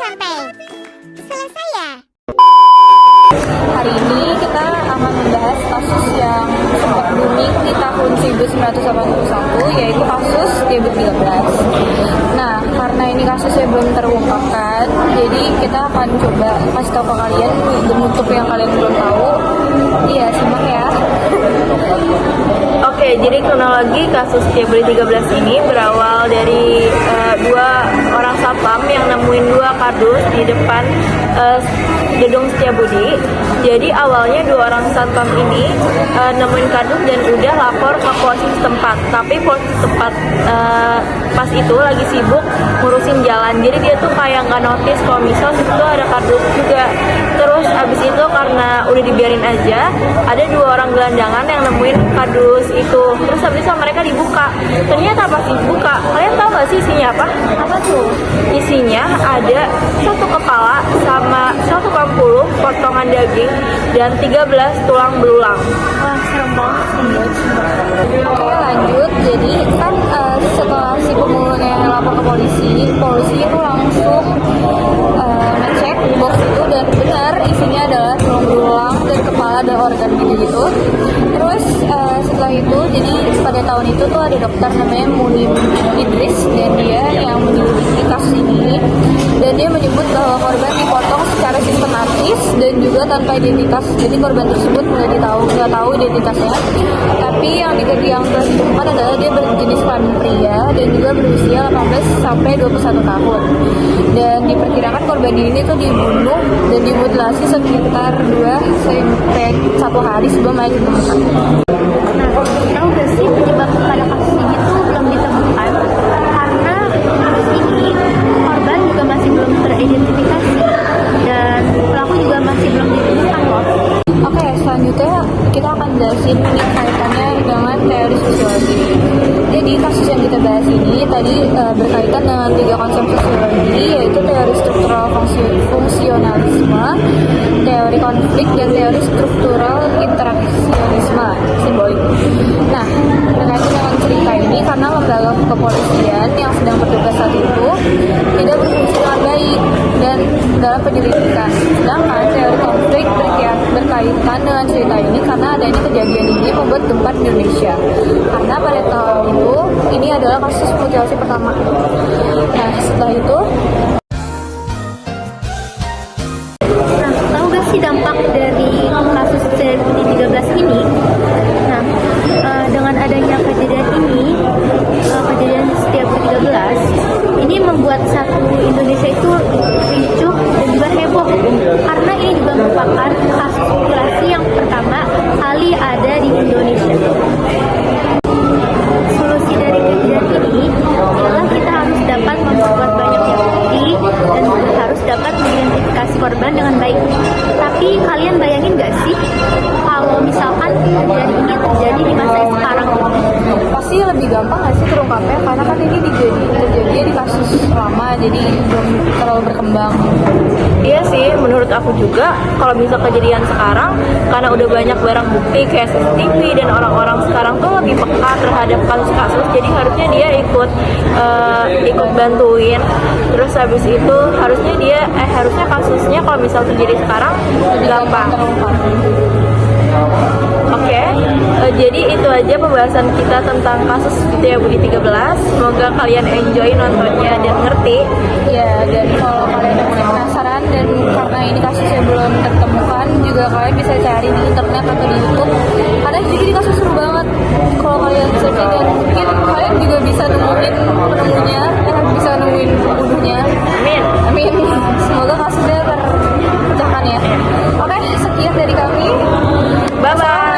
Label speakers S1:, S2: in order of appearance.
S1: sampai selesai ya.
S2: Hari ini kita akan membahas kasus yang sempat booming di tahun 1981, yaitu kasus Debut 13. Nah, karena ini kasusnya belum terungkapkan, jadi kita akan coba kasih tahu ke kalian untuk yang kalian belum tahu. Iya, simak ya.
S3: Oke, jadi kronologi kasus Debut 13 ini berawal dari dua orang satpam yang nemuin dua kardus di depan gedung Setiabudi. Jadi awalnya dua orang satpam ini nemuin kardus dan udah lapor ke polisi setempat. Tapi polisi setempat pas itu lagi sibuk ngurusin jalan. Jadi dia tuh kayak nggak notice kalau misal situ ada kardus juga. Terus abis itu karena udah dibiarin aja, ada dua orang gelandangan yang nemuin kardus itu. Terus abis itu mereka dibuka. Ternyata pas dibuka, kalian tahu nggak sih isinya apa? Apa tuh? Isinya ada satu kepala sama 180 potongan daging dan 13 tulang belulang.
S2: Wah, serem banget sih. Oke, lanjut. Jadi kan setelah si pemulungnya lapor ke polisi itu langsung ngecek box itu dan benar isinya adalah tulang belulang dan kepala dan organ gitu. Terus setelah itu, jadi pada tahun itu tuh ada dokter namanya Munim Idris dan dia yang menyelidiki kasus ini, dan dia menyebut bahwa korban dipotong secara sistematis dan juga tanpa identitas. Jadi korban tersebut nggak tahu identitasnya, tapi yang telah ditemukan adalah dia berjenis kelamin pria dan juga berusia 18 sampai 21 tahun. Dan diperkirakan korban ini tuh dibunuh dan dimutilasi sekitar 2 sampai 1 hari sebelum mayat ditemukan.
S4: Nah, tahu gak sih penyebab pada kasus ini tuh belum ditemukan karena kasus ini korban juga masih belum teridentifikasi dan pelaku juga masih belum ditemukan loh.
S2: Oke, selanjutnya kita akan jelasin kaitannya dengan teori sosiologi. Jadi kasus yang kita bahas ini tadi berkaitan dengan 3 konsep sosiologi, yaitu teori struktural fungsionalisme, teori konflik, dan teori struktural interaksionisme simbolik. Nah, berkaitan dengan cerita ini karena lembaga kepolisian yang sedang bertugas saat itu tidak berfungsi dengan baik dan dalam penyelidikan. Sedangkan teori konflik berkaitan dengan cerita ini karena adanya kejadian ini membuat gempa di Indonesia. Karena pada tahun itu ini adalah kasus mutilasi pertama. Nah, setelah itu
S4: Tahu gak sih dampak dari kasus Debut 13 ini? Nah, dengan adanya kejadian ini, kejadian Debut 13 ini membuat satu Indonesia itu ricuh dan juga heboh karena ini juga merupakan kasus mutilasi yang pertama kali ada di Indonesia. Solusi dari kejadian ini adalah kita harus dapat membuat banyak bukti dan harus dapat mengidentifikasi korban dengan baik. Tapi kalian bayangin gak sih kalau misalkan kejadian ini terjadi di masa sekarang?
S2: pasti lebih gampang nggak sih terungkapnya, karena kan ini terjadi di kasus lama, jadi belum terlalu berkembang.
S3: Iya sih, menurut aku juga kalau misal kejadian sekarang karena udah banyak barang bukti kayak CCTV dan orang-orang sekarang tuh lebih peka terhadap kasus-kasus, jadi harusnya dia ikut bantuin. Terus habis itu harusnya kasusnya kalau misal terjadi sekarang gampang terungkap. Oke, jadi itu aja pembahasan kita tentang kasus Setiabudi 13. Semoga kalian enjoy nontonnya dan ngerti.
S2: Ya, dan kalau kalian masih penasaran dan karena ini kasusnya belum tertemukan, juga kalian bisa cari di internet atau di YouTube. Karena jadi ini kasus seru banget. Kalau kalian searching, dan mungkin kalian juga bisa nemuin penemunya, bisa nemuin pembunuhnya.
S3: Amin.
S2: Amin. Semoga kasusnya terpecahkan ya. Oke, sekian dari kami.
S3: Bye bye.